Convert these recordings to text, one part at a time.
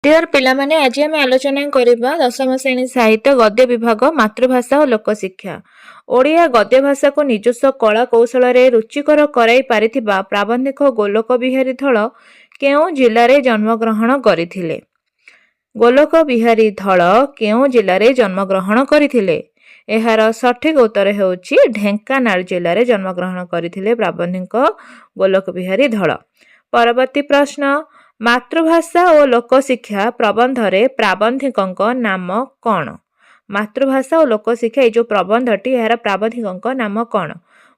Dear पिलामाने आज आम आलोचना करबा दशम श्रेणी साहित्य गद्य विभाग मातृभाषा और लोकशिक्षा। ओडिया गद्य भाषा को निजस्व कला कौशल रुचिकर कराई पारिथिबा प्राबंधिक गोलोक बिहारी धल केउ जिल्लारे जन्मग्रहण करथिले? गोलोक बिहारी धल केउ जिल्लारे जन्मग्रहण करथिले? एहार सठिक उत्तर हेउछि ढेंकानाल जिल्लारे जन्मग्रहण करथिले प्राबंधिक गोलोक बिहारी धल। परवर्ती प्रश्न, मातृभाषा और लोकशिक्षा प्रबंधरे प्राबंधिकଙ୍କ नाम कौन? मातृभाषा और लोकशिक्षा ये जो प्रबंधटी यार प्राबंधिकଙ୍କ नाम कौन?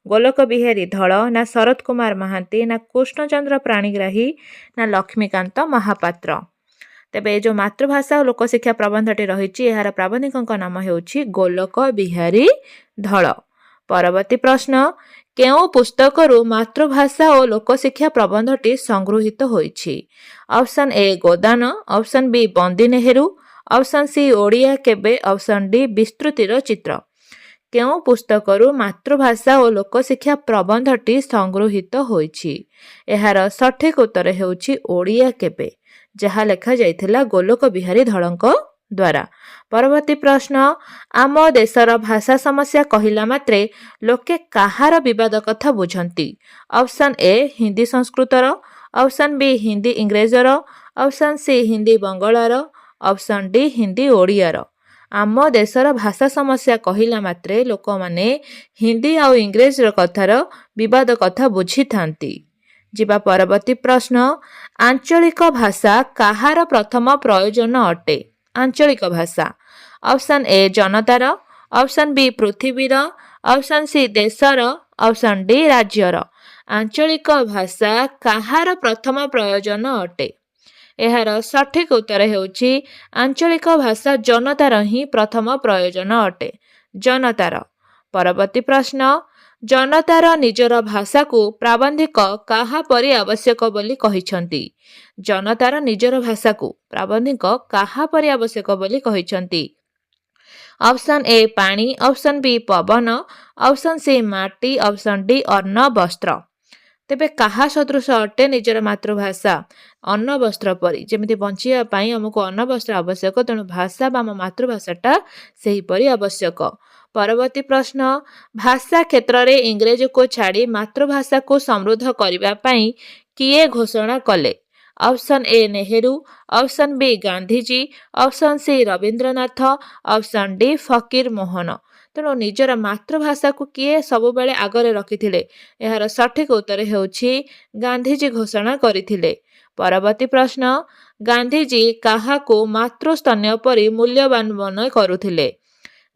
गोलोक बिहारी धल ना शरद कुमार महांती ना कृष्णचंद्र प्राणीग्राही ना लक्ष्मीकांत महापात्र? तेबे जो मातृभाषा और लोकशिक्षा प्रबंधटी रही यार प्राबंधिकଙ୍କ नाम हेउछि गोलोक बिहारी धल। परवर्ती प्रश्न, केउ पुस्तकरू मातृभाषा और लोकशिक्षा प्रबंधटी संगृहीत होइछि? Option A Godan, option B बंदी नेहरू, ऑप्शन सी ओडिया केबे, ऑप्शन डी विस्तृतिर चित्र। केउ पुस्तकरू मातृभाषा और लोकशिक्षा प्रबंधटी संगृहीत होइछि? एहार सठिक उत्तर हेउछि ओडिया केबे, जहा लेखा जाइथिला गोलोक बिहारी धलଙ୍କ द्वारा। परवर्ती प्रश्न, आम देशर भाषा समस्या कहिला मात्रे लोके काहार विवाद कथा बुझंती? ऑप्शन ए हिंदी संस्कृतर, ऑप्शन बी हिंदी इंग्रेजर, ऑप्शन सी हिंदी बंगालार, ऑप्शन डी हिंदी ओडियार। आम देशर भाषा समस्या कहिला मात्रे लोक माने हिंदी आउ इंग्रेजर कथार विवाद कथा बुझी थांती। जिबा परवर्ती प्रश्न, आंचलिक भाषा काहार प्रथम प्रयोजन अटे? आंचलिक भाषा, ऑप्शन ए जनतार, ऑप्शन बी पृथ्वीर, ऑप्शन सी देशर, ऑप्शन डी राज्यर। आंचलिक भाषा काहार प्रथम प्रयोजन अटे? एहार सठिक उत्तर हेउछि आंचलिक भाषा जनतार ही प्रथम प्रयोजन अटे, जनतार। परवर्ती प्रश्न, जनतार निजर भाषा को प्राबंधिक काहा परि आवश्यक बोली कहिछंती? जनतार निजर भाषा को प्राबंधिक काहा परि आवश्यक बोली कहिछंती? ऑप्शन ए पानी, ऑप्शन बी पवन, ऑप्शन सी माटी, ऑप्शन डी अन्न वस्त्र। तेबे काहा सदृश अटे निजर मातृभाषा? अन्न वस्त्र परि। जेमिति बंचिया पाई हमको अन्न वस्त्र आवश्यक, तेणु भाषा बा मातृभाषाटा सेही परि आवश्यक। परवर्ती प्रश्न, भाषा क्षेत्र में इंग्रेज को छाड़ी मातृभाषा को समृद्ध करने पाई किए घोषणा कले? Option A Nehru, option B Gandhiji, option C Rabindranath, option D Fakir Mohan. तेणु निजर मातृभाषा को किए सब बेले आगरे रखिथिले? एहार सठिक उत्तर हेउछि गांधीजी घोषणा करिथिले। परवर्ती प्रश्न, गांधीजी काहाको मातृस्तन्य परि मूल्यवान मन करुथिले?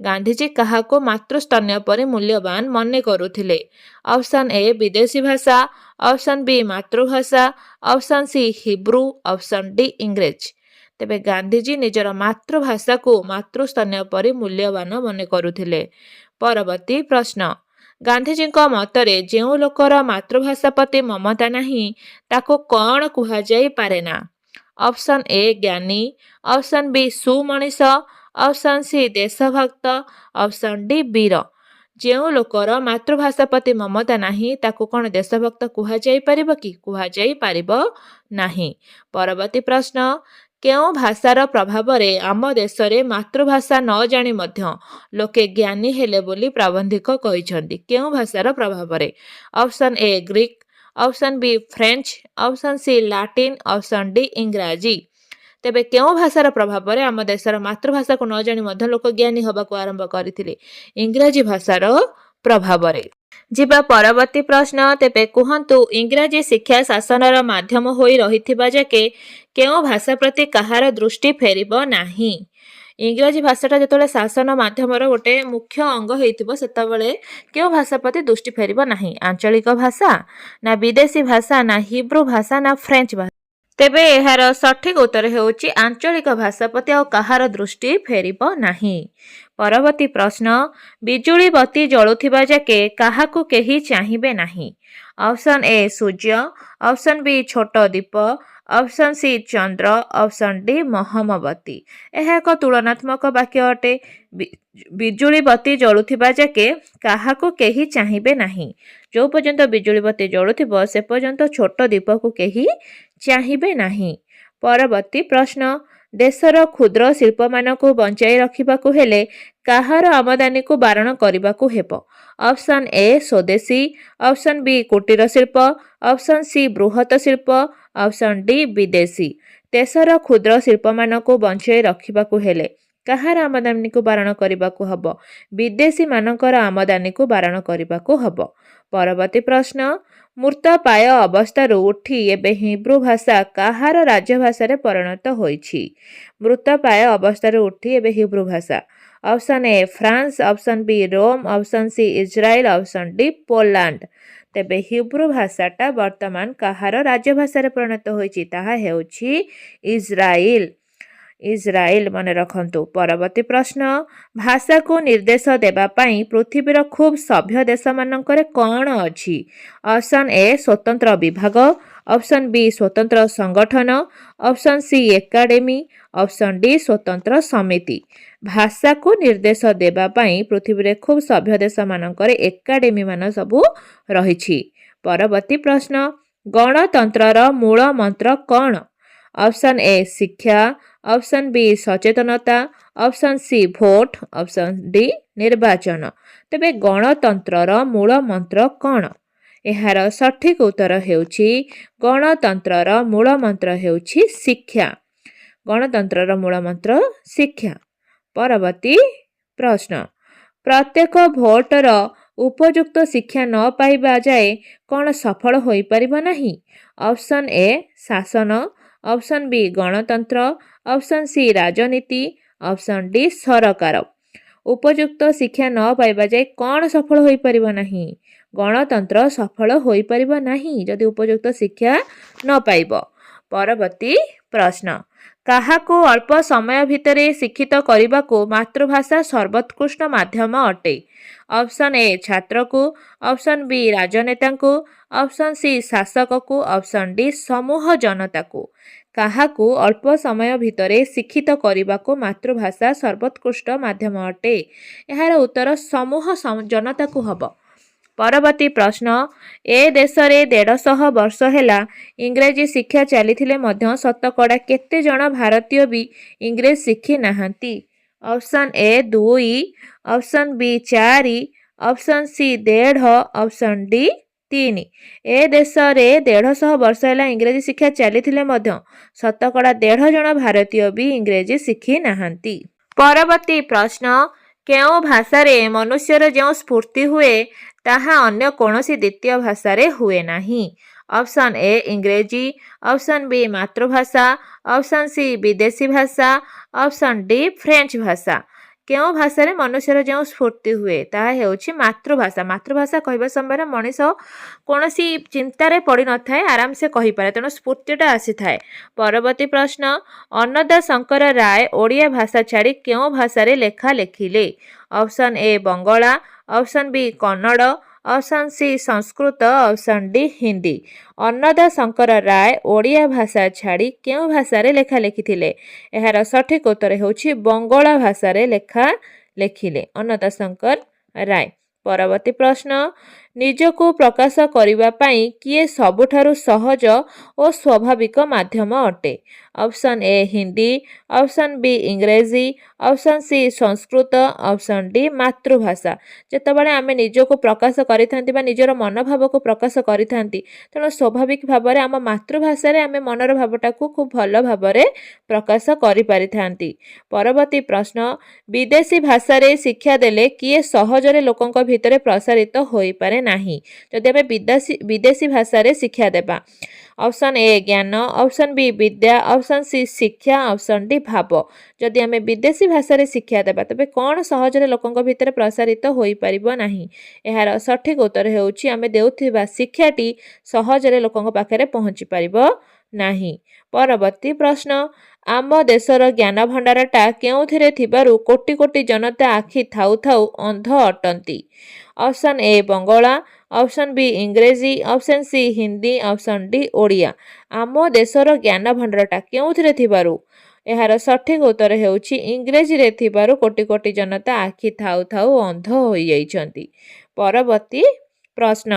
गांधीजी काहाको मातृस्तन्य परि मूल्यवान मन करुथिले? ऑप्शन ए विदेशी भाषा, ऑप्शन बी मातृभाषा, option C Hebrew, option D इंग्रेज। तेबे गांधीजी निजर मातृभाषा को मातृस्तन्य परि मूल्यवान मन करुथिले। परवर्ती प्रश्न, गांधीजी मतरे जेउ लोकर मातृभाषा प्रति ममता नाही ताको कौन कुहा जाई पारेना? ऑप्शन ए ज्ञानी, ऑप्शन बी सुमनीष, ऑप्शन सी देशभक्त, ऑप्शन डी वीर। जेउ लोकर मातृभाषा प्रति ममता नाही ताको कौन देशभक्त कुहा जाई परिबो कि? कुहा जाई परिबो नाही। परवर्ती प्रश्न, केउ भाषार प्रभाव रे आम देश रे मातृभाषा न जानी मध्य लोके ज्ञानी हेले बोली प्राबंधिक कहिछंती? केउ भाषार प्रभाव रे? Option A Greek, option B French, option C Latin, option D इंग्राजी। तेबे केउ भाषार प्रभाव रे आम देशर मातृभाषा को न जानी मध्य लोक ज्ञानी हबाको आरंभ करथिले? इंग्राजी भाषार प्रभाव रे। जिबा परवर्ती प्रश्न, तेबे कुहंतु इंग्राजी शिक्षा शासनर माध्यम होई रहिथिबा जाके केउ भाषा प्रति काहार दृष्टि फेरिबो नाही? इंग्राजी भाषाटा जेतोले शासन माध्यमर गोटे मुख्य अंग हेइथिबो सेतबेले केउ भाषा प्रति दृष्टि फेरिबो नाही? आंचलिक भाषा ना विदेशी भाषा ना हिब्रू भाषा ना फ्रेंच भाषा? तेबे एहार सठिक उत्तर हेउछि आंचलिक भाषा प्रति आ काहार दृष्टि फेरिबो नाही। परवर्ती प्रश्न, बिजुली बत्ती जळुथिबा जाके काहाकू केही चाहिबे नाही? ऑप्शन ए सूर्य, ऑप्शन बी छोट दीप, ऑप्शन सी चंद्र, ऑप्शन डी मोहमबती। यह एक तुलनात्मक वाक्य अटे। बिजुली बत्ती जळुथिबा जाके काहाकू केही चाहिबे नाही। जो पर्यंत बिजुली बत्ती जळुथिबो से पर्यंत छोट दीप को केही चाहिबे नाही। परवर्ती प्रश्न, ଦେଶର କ୍ଷୁଦ୍ର ଶିଳ୍ପମାନଙ୍କୁ ବଞ୍ଚାଇ ରଖିବାକୁ ହେଲେ କାହାର ଆମଦାନୀକୁ ବାରଣ କରିବାକୁ ହେବ? Option A Swadeshi, option B କୁଟୀର ଶିଳ୍ପ, ଅପସନ୍ ସି ବୃହତ ଶିଳ୍ପ, ଅପସନ୍ ଡି ବିଦେଶୀ। ଦେଶର କ୍ଷୁଦ୍ର ଶିଳ୍ପମାନଙ୍କୁ ବଞ୍ଚାଇ ରଖିବାକୁ ହେଲେ କାହାର ଆମଦାନୀକୁ ବାରଣ କରିବାକୁ ହେବ? ବିଦେଶୀମାନଙ୍କର ଆମଦାନୀକୁ ବାରଣ କରିବାକୁ ହେବ। ପରବର୍ତ୍ତୀ ପ୍ରଶ୍ନ, ମୃତପ୍ରାୟ ଅବସ୍ଥାରୁ ଉଠି ଏବେ ହିବ୍ରୁ ଭାଷା କାହାର ରାଜଭାଷାରେ ପରିଣତ ହୋଇଛି? ମୃତପ୍ରାୟ ଅବସ୍ଥାରୁ ଉଠି ଏବେ ହିବ୍ରୁ ଭାଷା। Option A France, option B Rome, option C Israel, option D Poland. ତେବେ ହିବ୍ରୁ ଭାଷାଟା ବର୍ତ୍ତମାନ କାହାର ରାଜଭାଷାରେ ପରିଣତ ହୋଇଛି? ତାହା ହେଉଛି ଇସ୍ରାଏଲ। ଇସ୍ରାଏଲ ମନେ ରଖନ୍ତୁ। ପରବର୍ତ୍ତୀ ପ୍ରଶ୍ନ, ଭାଷାକୁ ନିର୍ଦ୍ଦେଶ ଦେବା ପାଇଁ ପୃଥିବୀର ଖୁବ୍ ସଭ୍ୟ ଦେଶମାନଙ୍କରେ କ'ଣ ଅଛି? ଅପସନ୍ ଏ ସ୍ୱତନ୍ତ୍ର ବିଭାଗ, ଅପସନ୍ ବି ସ୍ୱତନ୍ତ୍ର ସଂଗଠନ, option C academy, option D ସ୍ୱତନ୍ତ୍ର ସମିତି। ଭାଷାକୁ ନିର୍ଦ୍ଦେଶ ଦେବା ପାଇଁ ପୃଥିବୀରେ ଖୁବ୍ ସଭ୍ୟ ଦେଶମାନଙ୍କରେ ଏକାଡେମୀମାନ ସବୁ ରହିଛି। ପରବର୍ତ୍ତୀ ପ୍ରଶ୍ନ, ଗଣତନ୍ତ୍ରର ମୂଳ ମନ୍ତ୍ର କ'ଣ? ଅପସନ୍ ଏ ଶିକ୍ଷା, ଅପସନ୍ ବି ସଚେତନତା, option C vote, option D ନିର୍ବାଚନ। ତେବେ ଗଣତନ୍ତ୍ରର ମୂଳ ମନ୍ତ୍ର କ'ଣ? ଏହାର ସଠିକ ଉତ୍ତର ହେଉଛି ଗଣତନ୍ତ୍ରର ମୂଳ ମନ୍ତ୍ର ହେଉଛି ଶିକ୍ଷା। ଗଣତନ୍ତ୍ରର ମୂଳ ମନ୍ତ୍ର ଶିକ୍ଷା। ପରବର୍ତ୍ତୀ ପ୍ରଶ୍ନ, ପ୍ରତ୍ୟେକ ଭୋଟର ଉପଯୁକ୍ତ ଶିକ୍ଷା ନ ପାଇବା ଯାଏ କ'ଣ ସଫଳ ହୋଇପାରିବ ନାହିଁ? ଅପସନ୍ ଏ ଶାସନ, ଅପସନ୍ ବି ଗଣତନ୍ତ୍ର, ଅପସନ୍ ସି ରାଜନୀତି, ଅପସନ୍ ଡି ସରକାର। ଉପଯୁକ୍ତ ଶିକ୍ଷା ନ ପାଇବା ଯାଏ କ'ଣ ସଫଳ ହୋଇପାରିବ ନାହିଁ? ଗଣତନ୍ତ୍ର ସଫଳ ହୋଇପାରିବ ନାହିଁ ଯଦି ଉପଯୁକ୍ତ ଶିକ୍ଷା ନ ପାଇବ। ପରବର୍ତ୍ତୀ ପ୍ରଶ୍ନ, କାହାକୁ ଅଳ୍ପ ସମୟ ଭିତରେ ଶିକ୍ଷିତ କରିବାକୁ ମାତୃଭାଷା ସର୍ବୋତ୍କୃଷ୍ଟ ମାଧ୍ୟମ ଅଟେ? ଅପସନ୍ ଏ ଛାତ୍ରକୁ, ଅପସନ୍ ବି ରାଜନେତାଙ୍କୁ, ଅପସନ୍ ସି ଶାସକକୁ, ଅପସନ୍ ଡି ସମୂହ ଜନତାକୁ। କାହାକୁ ଅଳ୍ପ ସମୟ ଭିତରେ ଶିକ୍ଷିତ କରିବାକୁ ମାତୃଭାଷା ସର୍ବୋତ୍କୃଷ୍ଟ ମାଧ୍ୟମ ଅଟେ? ଏହାର ଉତ୍ତର ସମୂହ ଜନତାକୁ ହେବ। ପରବର୍ତ୍ତୀ ପ୍ରଶ୍ନ, ଏ ଦେଶରେ 150 ବର୍ଷ ହେଲା ଇଂରାଜୀ ଶିକ୍ଷା ଚାଲିଥିଲେ ମଧ୍ୟ ଶତକଡ଼ା କେତେ ଜଣ ଭାରତୀୟ ବି ଇଂରେଜ ଶିଖି ନାହାନ୍ତି? Option A 2, option B 4, option C 1.5, option D 3। ଏ ଦେଶରେ 150 ବର୍ଷ ହେଲା ଇଂରାଜୀ ଶିକ୍ଷା ଚାଲିଥିଲେ ମଧ୍ୟ ଶତକଡ଼ା 1.5 ଜଣ ଭାରତୀୟ ବି ଇଂରେଜୀ ଶିଖି ନାହାନ୍ତି। ପରବର୍ତ୍ତୀ ପ୍ରଶ୍ନ, କେଉଁ ଭାଷାରେ ମନୁଷ୍ୟର ଯେଉଁ ସ୍ଫୂର୍ତ୍ତି ହୁଏ ତାହା ଅନ୍ୟ କୌଣସି ଦ୍ୱିତୀୟ ଭାଷାରେ ହୁଏ ନାହିଁ? ଅପସନ୍ ଏ ଇଂରେଜୀ, ଅପସନ୍ ବି ମାତୃଭାଷା, ଅପସନ୍ ସି ବିଦେଶୀ ଭାଷା, ଅପସନ୍ ଡି ଫ୍ରେଞ୍ଚ ଭାଷା। କେଉଁ ଭାଷାରେ ମନୁଷ୍ୟର ଯେଉଁ ସ୍ଫୂର୍ତ୍ତି ହୁଏ ତାହା ହେଉଛି ମାତୃଭାଷା। ମାତୃଭାଷା କହିବା ସମୟରେ ମଣିଷ କୌଣସି ଚିନ୍ତାରେ ପଡ଼ିନଥାଏ, ଆରାମସେ କହିପାରେ, ତେଣୁ ସ୍ଫୂର୍ତ୍ତିଟା ଆସିଥାଏ। ପରବର୍ତ୍ତୀ ପ୍ରଶ୍ନ, ଅନ୍ନଦା ଶଙ୍କର ରାୟ ଓଡ଼ିଆ ଭାଷା ଛାଡ଼ି କେଉଁ ଭାଷାରେ ଲେଖା ଲେଖିଲେ? Option A Bangla, option B Kannada, option C Sanskrit, option D Hindi. Annada Shankar Ray Odia ଭାଷା ଛାଡ଼ି କେଉଁ ଭାଷାରେ ଲେଖା ଲେଖିଥିଲେ? ଏହାର ସଠିକ ଉତ୍ତର ହେଉଛି ବଙ୍ଗଳା ଭାଷାରେ ଲେଖା ଲେଖିଲେ ଅନ୍ନଦା ଶଙ୍କର ରାୟ। ପରବର୍ତ୍ତୀ ପ୍ରଶ୍ନ, ନିଜକୁ ପ୍ରକାଶ କରିବା ପାଇଁ କିଏ ସବୁଠାରୁ ସହଜ ଓ ସ୍ୱାଭାବିକ ମାଧ୍ୟମ ଅଟେ? ଅପସନ୍ ଏ ହିନ୍ଦୀ, ଅପସନ୍ ବି ଇଂରେଜୀ, option C Sanskrit, option D ମାତୃଭାଷା। ଯେତେବେଳେ ଆମେ ନିଜକୁ ପ୍ରକାଶ କରିଥାନ୍ତି ବା ନିଜର ମନୋଭାବକୁ ପ୍ରକାଶ କରିଥାନ୍ତି, ତେଣୁ ସ୍ୱାଭାବିକ ଭାବରେ ଆମ ମାତୃଭାଷାରେ ଆମେ ମନର ଭାବଟାକୁ ଖୁବ୍ ଭଲ ଭାବରେ ପ୍ରକାଶ କରିପାରିଥାନ୍ତି। ପରବର୍ତ୍ତୀ ପ୍ରଶ୍ନ, ବିଦେଶୀ ଭାଷାରେ ଶିକ୍ଷା ଦେଲେ କିଏ ସହଜରେ ଲୋକଙ୍କ ଭିତରେ ପ୍ରସାରିତ ହୋଇପାରେ ନାହିଁ ଯଦି ଆମେ ବିଦେଶୀ ଭାଷାରେ ଶିକ୍ଷା ଦେବା? ଅପସନ୍ ଏ ଜ୍ଞାନ, ଅପସନ୍ ବି ବିଦ୍ୟା, ଅପସନ୍ ସି ଶିକ୍ଷା, ଅପସନ୍ ଡି ଭାବ। ଯଦି ଆମେ ବିଦେଶୀ ଭାଷାରେ ଶିକ୍ଷା ଦେବା ତେବେ କ'ଣ ସହଜରେ ଲୋକଙ୍କ ଭିତରେ ପ୍ରସାରିତ ହୋଇପାରିବ ନାହିଁ? ଏହାର ସଠିକ ଉତ୍ତର ହେଉଛି ଆମେ ଦେଉଥିବା ଶିକ୍ଷାଟି ସହଜରେ ଲୋକଙ୍କ ପାଖରେ ପହଞ୍ଚି ପାରିବ ନାହିଁ। ପରବର୍ତ୍ତୀ ପ୍ରଶ୍ନ, ଆମ ଦେଶର ଜ୍ଞାନ ଭଣ୍ଡାରଟା କେଉଁଥିରେ ଥିବାରୁ କୋଟି କୋଟି ଜନତା ଆଖି ଥାଉ ଥାଉ ଅନ୍ଧ ଅଟନ୍ତି? ଅପସନ୍ ଏ ବଙ୍ଗଳା, ଅପସନ୍ ବି ଇଂରେଜୀ, option C Hindi, option D Odia. ଆମ ଦେଶର ଜ୍ଞାନ ଭଣ୍ଡାରଟା କେଉଁଥିରେ ଥିବାରୁ? ଏହାର ସଠିକ ଉତ୍ତର ହେଉଛି ଇଂରେଜୀରେ ଥିବାରୁ କୋଟି କୋଟି ଜନତା ଆଖି ଥାଉ ଥାଉ ଅନ୍ଧ ହୋଇଯାଇଛନ୍ତି। ପରବର୍ତ୍ତୀ ପ୍ରଶ୍ନ,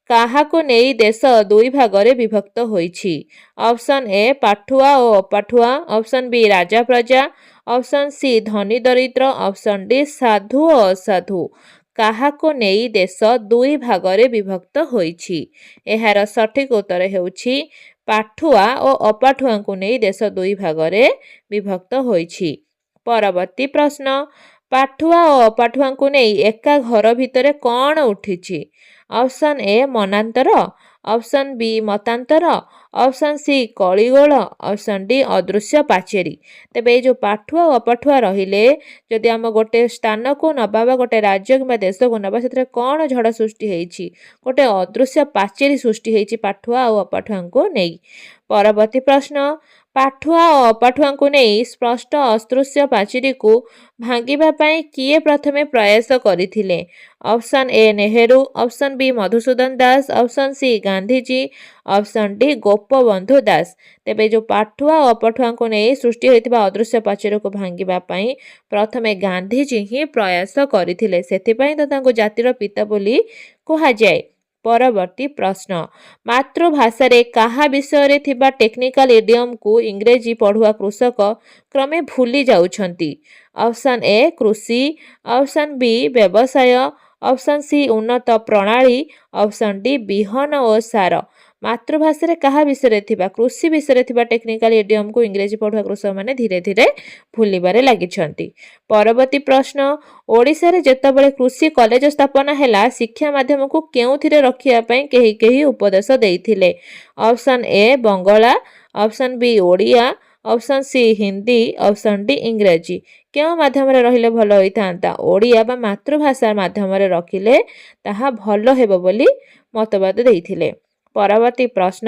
କାହାକୁ ନେଇ ଦେଶ ଦୁଇ ଭାଗରେ ବିଭକ୍ତ ହୋଇଛି? ଅପସନ୍ ଏ ପାଠୁଆ ଓ ଅପାଠୁଆ, ଅପସନ୍ ବି ରାଜା ପ୍ରଜା, ଅପସନ୍ ସି ଧନୀ ଦରିଦ୍ର, ଅପସନ୍ ଡି ସାଧୁ ଓ ଅସାଧୁ। କାହାକୁ ନେଇ ଦେଶ ଦୁଇ ଭାଗରେ ବିଭକ୍ତ ହୋଇଛି? ଏହାର ସଠିକ ଉତ୍ତର ହେଉଛି ପାଠୁଆ ଓ ଅପାଠୁଆଙ୍କୁ ନେଇ ଦେଶ ଦୁଇ ଭାଗରେ ବିଭକ୍ତ ହୋଇଛି। ପରବର୍ତ୍ତୀ ପ୍ରଶ୍ନ, ପାଠୁଆ ଓ ଅପାଠୁଆଙ୍କୁ ନେଇ ଏକା ଘର ଭିତରେ କ'ଣ ଉଠିଛି? ଅପସନ୍ ଏ ମନାନ୍ତର, ଅପସନ୍ ବି ମତାନ୍ତର, ଅପସନ୍ ସି କଳିଗୋଳ, ଅପସନ୍ ଡି ଅଦୃଶ୍ୟ ପାଚେରୀ। ତେବେ ଏଇ ଯେଉଁ ପାଠୁଆ ଓ ଅପାଠୁଆ ରହିଲେ, ଯଦି ଆମ ଗୋଟେ ସ୍ଥାନକୁ ନେବା ବା ଗୋଟେ ରାଜ୍ୟ କିମ୍ବା ଦେଶକୁ ନେବା, ସେଥିରେ କ'ଣ ଝଡ଼ ସୃଷ୍ଟି ହେଇଛି? ଗୋଟେ ଅଦୃଶ୍ୟ ପାଚେରୀ ସୃଷ୍ଟି ହେଇଛି ପାଠୁଆ ଆଉ ଅପାଠୁଆଙ୍କୁ ନେଇ। ପରବର୍ତ୍ତୀ ପ୍ରଶ୍ନ, ପାଠୁଆ ଓ ଅପାଠୁଆଙ୍କୁ ନେଇ ସ୍ପଷ୍ଟ ଅଦୃଶ୍ୟ ପାଚେରୀକୁ ଭାଙ୍ଗିବା ପାଇଁ କିଏ ପ୍ରଥମେ ପ୍ରୟାସ କରିଥିଲେ? Option A Nehru, option B Madhusudan Das, option C Gandhiji, option D Gopabandhu Das. ତେବେ ଯେଉଁ ପାଠୁଆ ଓ ଅପାଠୁଆଙ୍କୁ ନେଇ ସୃଷ୍ଟି ହୋଇଥିବା ଅଦୃଶ୍ୟ ପାଚେରୀକୁ ଭାଙ୍ଗିବା ପାଇଁ ପ୍ରଥମେ ଗାନ୍ଧିଜୀ ହିଁ ପ୍ରୟାସ କରିଥିଲେ। ସେଥିପାଇଁ ତ ତାଙ୍କୁ ଜାତିର ପିତା ବୋଲି କୁହାଯାଏ। ପରବର୍ତ୍ତୀ ପ୍ରଶ୍ନ, ମାତୃଭାଷାରେ କାହା ବିଷୟରେ ଥିବା ଟେକ୍ନିକାଲ ଇଡିୟମକୁ ଇଂରେଜୀ ପଢ଼ୁଆ କୃଷକ କ୍ରମେ ଭୁଲି ଯାଉଛନ୍ତି? ଅପସନ୍ ଏ କୃଷି, ଅପସନ୍ ବି ବ୍ୟବସାୟ, ଅପସନ୍ ସି ଉନ୍ନତ ପ୍ରଣାଳୀ, ଅପସନ୍ ଡି ବିହନ ଓ ସାର। ମାତୃଭାଷାରେ କାହା ବିଷୟରେ ଥିବା କୃଷି ବିଷୟରେ ଥିବା ଟେକ୍ନିକାଲ ଇଡିୟମକୁ ଇଂରେଜୀ ପଢ଼ୁଆ କୃଷକମାନେ ଧୀରେ ଧୀରେ ଭୁଲିବାରେ ଲାଗିଛନ୍ତି। ପରବର୍ତ୍ତୀ ପ୍ରଶ୍ନ, ଓଡ଼ିଶାରେ ଯେତେବେଳେ କୃଷି କଲେଜ ସ୍ଥାପନ ହେଲା, ଶିକ୍ଷା ମାଧ୍ୟମକୁ କେଉଁଥିରେ ରଖିବା ପାଇଁ କେହି କେହି ଉପଦେଶ ଦେଇଥିଲେ? Option A Bangla, option B Odia, option C Hindi, option D ଇଂରାଜୀ। କେଉଁ ମାଧ୍ୟମରେ ରହିଲେ ଭଲ ହୋଇଥାନ୍ତା? ଓଡ଼ିଆ ବା ମାତୃଭାଷା ମାଧ୍ୟମରେ ରଖିଲେ ତାହା ଭଲ ହେବ ବୋଲି ମତବାଦ ଦେଇଥିଲେ। ପରବର୍ତ୍ତୀ ପ୍ରଶ୍ନ,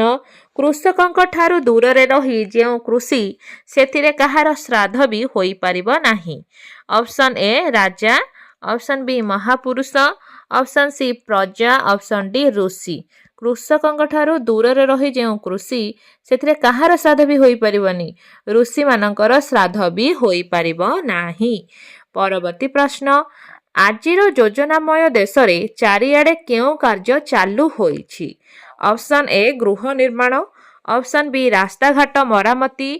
କୃଷକଙ୍କ ଠାରୁ ଦୂରରେ ରହି ଯେଉଁ କୃଷି, ସେଥିରେ କାହାର ଶ୍ରାଦ୍ଧ ବି ହୋଇପାରିବ ନାହିଁ? ଅପସନ୍ ଏ ରାଜା, ଅପସନ୍ ବି ମହାପୁରୁଷ, ଅପସନ୍ ସି ପ୍ରଜା, ଅପସନ୍ ଡି ଋଷି। କୃଷକଙ୍କ ଠାରୁ ଦୂରରେ ରହି ଯେଉଁ କୃଷି, ସେଥିରେ କାହାର ଶ୍ରାଦ୍ଧ ବି ହୋଇପାରିବନି? ଋଷିମାନଙ୍କର ଶ୍ରାଦ୍ଧ ବି ହୋଇପାରିବ ନାହିଁ। ପରବର୍ତ୍ତୀ ପ୍ରଶ୍ନ, ଆଜିର ଯୋଜନାମୟ ଦେଶରେ ଚାରିଆଡ଼େ କେଉଁ କାର୍ଯ୍ୟ ଚାଲୁ ହୋଇଛି? ଅପସନ୍ ଏ ଗୃହ ନିର୍ମାଣ, ଅପସନ୍ ବି ରାସ୍ତାଘାଟ ମରାମତି,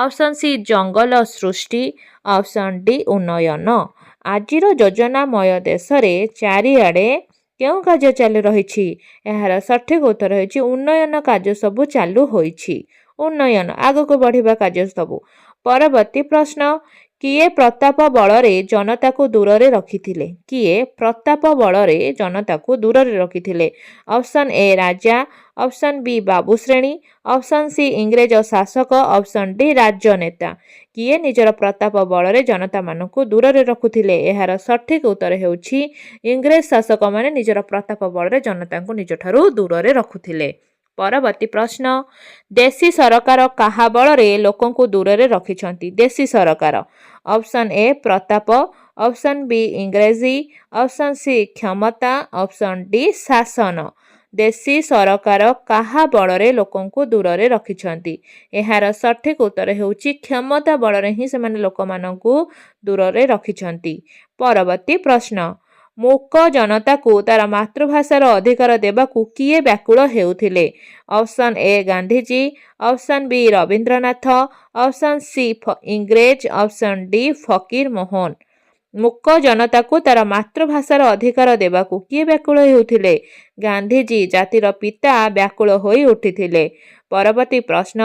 ଅପସନ୍ ସି ଜଙ୍ଗଲ ସୃଷ୍ଟି, ଅପସନ୍ ଡି ଉନ୍ନୟନ। ଆଜିର ଯୋଜନାମୟ ଦେଶରେ ଚାରିଆଡ଼େ କେଉଁ କାର୍ଯ୍ୟ ଚାଲୁ ରହିଛି? ଏହାର ସଠିକ ଉତ୍ତର ହେଉଛି ଉନ୍ନୟନ କାର୍ଯ୍ୟ ସବୁ ଚାଲୁ ହୋଇଛି। ଉନ୍ନୟନ, ଆଗକୁ ବଢ଼ିବା କାର୍ଯ୍ୟ ସବୁ। ପରବର୍ତ୍ତୀ ପ୍ରଶ୍ନ, କିଏ ପ୍ରତାପ ବଳରେ ଜନତାକୁ ଦୂରରେ ରଖିଥିଲେ? କିଏ ପ୍ରତାପ ବଳରେ ଜନତାକୁ ଦୂରରେ ରଖିଥିଲେ? ଅପସନ୍ ଏ ରାଜା, ଅପସନ୍ ବି ବାବୁଶ୍ରେଣୀ, ଅପସନ୍ ସି ଇଂରେଜ ଶାସକ, ଅପସନ୍ ଡି ରାଜନେତା। କିଏ ନିଜର ପ୍ରତାପ ବଳରେ ଜନତାମାନଙ୍କୁ ଦୂରରେ ରଖୁଥିଲେ? ଏହାର ସଠିକ ଉତ୍ତର ହେଉଛି ଇଂରେଜ ଶାସକମାନେ ନିଜର ପ୍ରତାପ ବଳରେ ଜନତାଙ୍କୁ ନିଜଠାରୁ ଦୂରରେ ରଖୁଥିଲେ। ପରବର୍ତ୍ତୀ ପ୍ରଶ୍ନ, ଦେଶୀ ସରକାର କାହା ବଳରେ ଲୋକଙ୍କୁ ଦୂରରେ ରଖିଛନ୍ତି? ଦେଶୀ ସରକାର। Option A Pratap, option B ଇଂରାଜୀ, ଅପସନ୍ ସି କ୍ଷମତା, ଅପସନ୍ ଡି ଶାସନ। ଦେଶୀ ସରକାର କାହା ବଳରେ ଲୋକଙ୍କୁ ଦୂରରେ ରଖିଛନ୍ତି? ଏହାର ସଠିକ ଉତ୍ତର ହେଉଛି କ୍ଷମତା ବଳରେ ହିଁ ସେମାନେ ଲୋକମାନଙ୍କୁ ଦୂରରେ ରଖିଛନ୍ତି। ପରବର୍ତ୍ତୀ ପ୍ରଶ୍ନ, ମୂକ ଜନତାକୁ ତାର ମାତୃଭାଷାର ଅଧିକାର ଦେବାକୁ କିଏ ବ୍ୟାକୁଳ ହେଉଥିଲେ? Option A Gandhiji, option B Rabindranath, option C ଇଂରେଜ, ଅପସନ୍ ଡି ଫକୀର ମୋହନ। ମୂକ ଜନତାକୁ ତାର ମାତୃଭାଷାର ଅଧିକାର ଦେବାକୁ କିଏ ବ୍ୟାକୁଳ ହେଉଥିଲେ? ଗାନ୍ଧିଜୀ, ଜାତିର ପିତା, ବ୍ୟାକୁଳ ହୋଇ ଉଠିଥିଲେ। ପରବର୍ତ୍ତୀ ପ୍ରଶ୍ନ,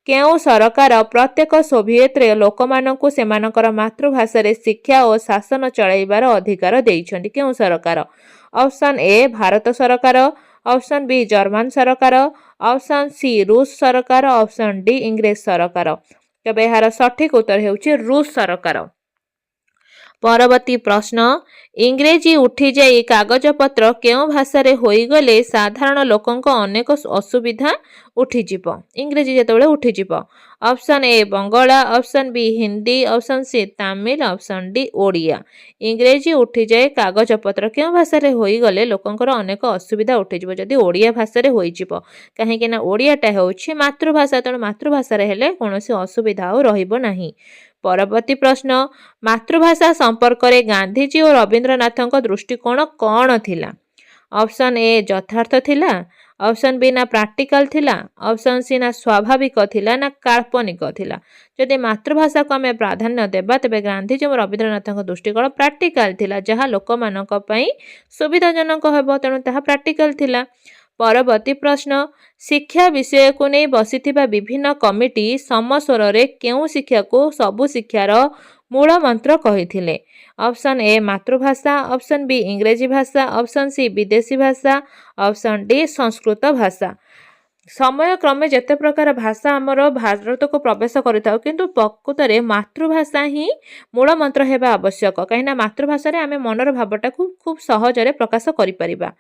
କେଉଁ ସରକାର ପ୍ରତ୍ୟେକ ସୋଭିଏତରେ ଲୋକମାନଙ୍କୁ ସେମାନଙ୍କର ମାତୃଭାଷାରେ ଶିକ୍ଷା ଓ ଶାସନ ଚଳାଇବାର ଅଧିକାର ଦେଇଛନ୍ତି? କେଉଁ ସରକାର? ଅପସନ୍ ଏ ଭାରତ ସରକାର, ଅପସନ୍ ବି ଜର୍ମାନ ସରକାର, ଅପସନ୍ ସି ରୁଷ ସରକାର, ଅପସନ୍ ଡି ଇଂରେଜ ସରକାର। ତେବେ ଏହାର ସଠିକ ଉତ୍ତର ହେଉଛି ରୁଷ ସରକାର। ପରବର୍ତ୍ତୀ ପ୍ରଶ୍ନ, ଇଂରେଜୀ ଉଠିଯାଇ କାଗଜପତ୍ର କେଉଁ ଭାଷାରେ ହୋଇଗଲେ ସାଧାରଣ ଲୋକଙ୍କ ଅନେକ ଅସୁବିଧା ଉଠିଯିବ? ଇଂରେଜୀ ଯେତେବେଳେ ଉଠିଯିବ। Option A Bangla, option B Hindi, option C Tamil, option D Odia. ଇଂରେଜୀ ଉଠିଯାଏ କାଗଜପତ୍ର କେଉଁ ଭାଷାରେ ହୋଇଗଲେ ଲୋକଙ୍କର ଅନେକ ଅସୁବିଧା ଉଠିଯିବ? ଯଦି ଓଡ଼ିଆ ଭାଷାରେ ହୋଇଯିବ। କାହିଁକି ନା ଓଡ଼ିଆଟା ହେଉଛି ମାତୃଭାଷା, ତେଣୁ ମାତୃଭାଷାରେ ହେଲେ କୌଣସି ଅସୁବିଧା ଆଉ ରହିବ ନାହିଁ। ପରବର୍ତ୍ତୀ ପ୍ରଶ୍ନ, ମାତୃଭାଷା ସମ୍ପର୍କରେ ଗାନ୍ଧିଜୀ ଓ ରବୀନ୍ଦ୍ରନାଥଙ୍କ ଦୃଷ୍ଟିକୋଣ କ'ଣ ଥିଲା? ऑप्शन ए यथार्थ थिला, ऑप्शन बी ना प्रैक्टिकल थिला, ऑप्शन सी ना स्वाभाविक थिला ना काल्पनिक थिला। जदि मातृभाषा को आम प्राधान्य देबा तेबे गांधीजी और रवींद्रनाथ दृष्टिकोण प्रैक्टिकल थिला, जहाँ लोक मानक पई सुविधाजनक हेबो, तेणु ताहा प्रैक्टिकल थिला। परवर्ती प्रश्न, शिक्षा विषय को नहीं बसिथिबा विभिन्न कमिटी समस्वर रे केउ शिक्षा को सबु शिक्षार मूल मंत्र कहिथिले? ऑप्शन ए मातृभाषा, ऑप्शन बी इंग्रेजी भाषा, ऑप्शन सी विदेशी भाषा, ऑप्शन डी संस्कृत भाषा। समय क्रमे जेते प्रकार भाषा आमर भारत को प्रवेश करिथाउ, किंतु प्रकृत में मातृभाषा ही मूल मंत्र हेबा आवश्यक, कहीं मातृभाषा रे आमे मनर भावटा खूब सहजरे प्रकाश करि परिबा।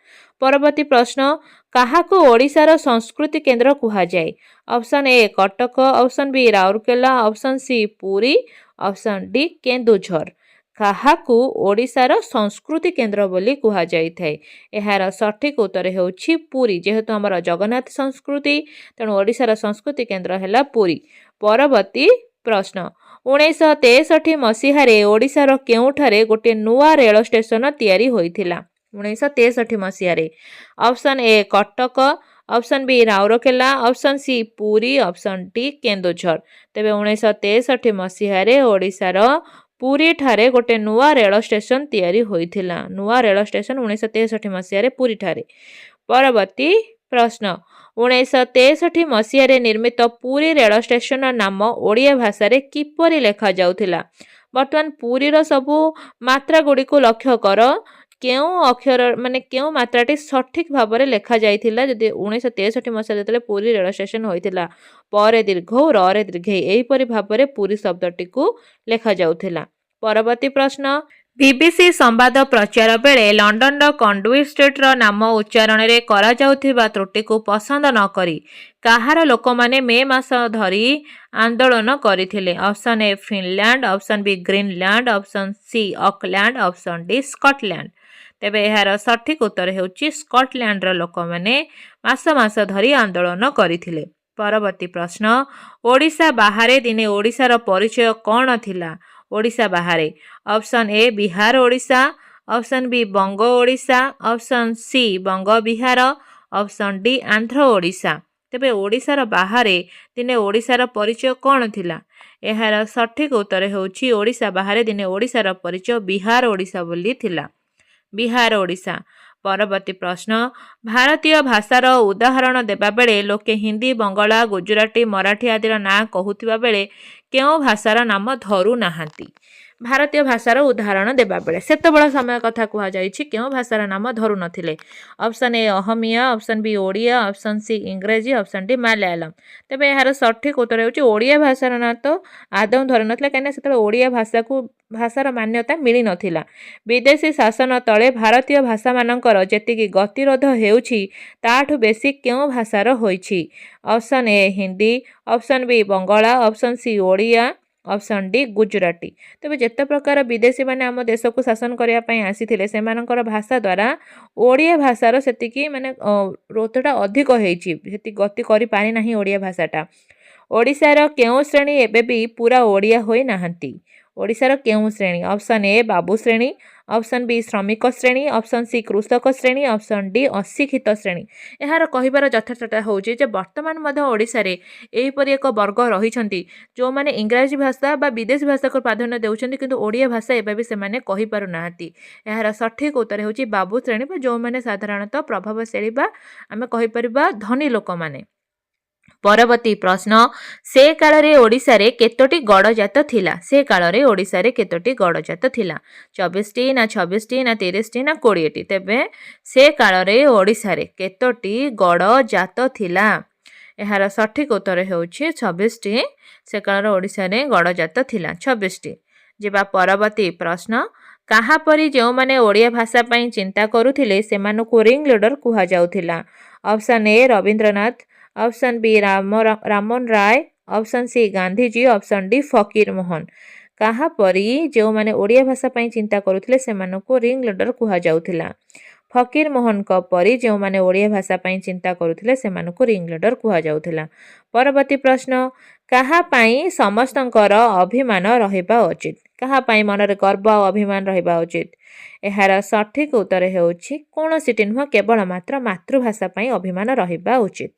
परवर्ती प्रश्न, काहाको ओडिशार संस्कृति केंद्र कुहा जाए? Option A Cuttack, option B Rourkela, option C Puri, option D Keonjhar. काहाकू ओडिशार संस्कृति केंद्र बोली कुहा जाइथाए? एहार सठिक उत्तर हेउछि पुरी, जेहेतु हमर जगन्नाथ संस्कृति तेणु ओडिशार संस्कृति केंद्र हैला पुरी। परवर्ती प्रश्न, 1963 मसीहारे ओडिशार केउठारे गोटे नुआ रेल स्टेशन तैयारी होइथिला? 1963 मसीहारे option A Cuttack, option B Rourkela, option C Puri, option D Keonjhar. तेबे 1963 मसीहारे ओडिशार पुरी ठारे गोटे नुआ रेल स्टेशन तैयारी होइथिला। नुआ रेल स्टेशन 1963 मसीहारे पुरी ठारे। परवर्ती प्रश्न, 1963 मसीहारे निर्मित पुरी रेल स्टेशन नाम ओडिया भाषा रे किपरि लेखा जाउथिला? वर्तमान पुरीर सबु मात्रा गुडी को लक्ष्य कर, केउ अक्षर माने केउ मात्राटी सठिक भाव में लेखा जाइथिला? जदि 1963 मसीहा जेतले पुरी रेल स्टेशन होइथिला, परे दीर्घ रे दीर्घ एहीपरि भाव में पुरी शब्दटी को लेखा जाउथिला। परवर्ती प्रश्न, बीबीसी संवाद प्रचार बेले लंडन कंडुइट स्ट्रीट नाम उच्चारण रे करा जाउथिबा त्रुटि को पसंद न करी काहार लोक माने मे मास धरी आंदोलन करथिले? Option A Finland, option B Greenland, option C Auckland, option D Scotland. तेबे एहार सठिक उत्तर हेउछि स्कॉटलैंड रो लोक माने मास मास धरी आंदोलन करथिले। परवर्ती प्रश्न, ओडिशा बाहरे दिने ओडिशार परिचय कौन थिला? ओडिशा बाहरे option A Bihar Odisha, option B Banga Odisha, option C Banga Bihar, option D Andhra Odisha. तेबे ओडिशार बाहरे दिने ओडिशार परिचय कौन थिला? एहार सठिक उत्तर हेउछि ओडिशा बाहरे दिने ओडिशार परिचय बिहार ओडिशा बोली थिला। बिहार ओडिशा। परवर्ती प्रश्न, भारतीय भाषार उदाहरण देबा बेले लोके हिंदी, बंगला, गुजराती, मराठी आदि ना कहूथिबा बेले केउ भाषार नाम धरू नाहांती? भारतीय भाषार उदाहरण देबा बेले सेतबेला समय कथा कुहा जाइछि, केउ भाषार नाम धरू नथिले? Option A Asamiya, option B Odia, option C इंग्रेजी, ऑप्शन डी मलयालम। तेबे एहार सठिक उत्तर हेउछि ओडिया भाषार ना तो आदौ धरू नथिले, काहे सेतबेला ओडिया भाषा को भाषार मान्यता मिली नथिला। विदेशी शासन तले भारतीय भाषा मानकर जेतिकी गतिरोध हेउछि ताठु बेसी केउ भाषार होइछि? Option A Hindi, option B Bangla, option C Odia, option D Gujarati. तेबे जेते प्रकार विदेशी माने आम देश को शासन करने पई आसीथिले सेमानकर भाषा द्वारा ओडिया भाषार सेतिकी माने रोधटा अधिक हेइछि, सेति गति करि पारि नाही ओडिया भाषाटा। ओडिशार केउ श्रेणी एबे भी पूरा ओडिया होई नाहंती? ओडिशार केउ श्रेणी? ऑप्शन ए बाबू श्रेणी, ऑप्शन बी श्रमिक श्रेणी, ऑप्शन सी कृषक श्रेणी, ऑप्शन डी अशिक्षित श्रेणी। यार कहबार यथार्थता होउछि जे वर्तमान मध्य ओडिशारे एहीपरि एक वर्ग रहिछन्ति जो माने इंग्रजी भाषा बा विदेशी भाषा को प्राधान्य देउछन्ति, किंतु ओडिया भाषा एबे भी से माने कहि पारु नाहंती। यार सठिक उत्तर हेउछि बाबू श्रेणी बा जो माने साधारणतः प्रभावशाली बा आमे कहि परिबा धनी लोक माने। परवर्ती प्रश्न, से काल रे ओडिशा रे केतोटी गड़जात थिला? से काल रे ओडिशा रे केतोटी गड़जात थिला? 24टी ना 26टी ना 30टी ना 20टी? तेबे से काल रे ओडिशा रे केतोटी गड़जात थिला? एहार सठिक उत्तर हेउछि 26टी। से काल रे ओडिशा रे गड़जात थिला 26टी। जेबा परवर्ती प्रश्न, काहा परी जो माने ओडिया भाषा पई चिंता करुथिले सेमानकु रिंग लीडर कुहा जाउथिला? Option A Rabindranath, option B Raman Ray, option C Gandhiji, option D Fakir Mohan. काहा परी जो माने ओडिया भाषा पई चिंता करुथिले सेमानकु रिंग लीडर कुहा जाउथिला? फकीर मोहन को परी जो माने ओडिया भाषा पई चिंता करुथिले सेमानकु रिंग लीडर कुहा जाउथिला। परवर्ती प्रश्न, काहा पई समस्तंकर अभिमान रहिबा उचित? କାହା ପାଇଁ ମନରେ ଗର୍ବ ଆଉ ଅଭିମାନ ରହିବା ଉଚିତ? ଏହାର ସଠିକ୍ ଉତ୍ତର ହେଉଛି କୌଣସିଟି ନୁହଁ, କେବଳ ମାତ୍ର ମାତୃଭାଷା ପାଇଁ ଅଭିମାନ ରହିବା ଉଚିତ।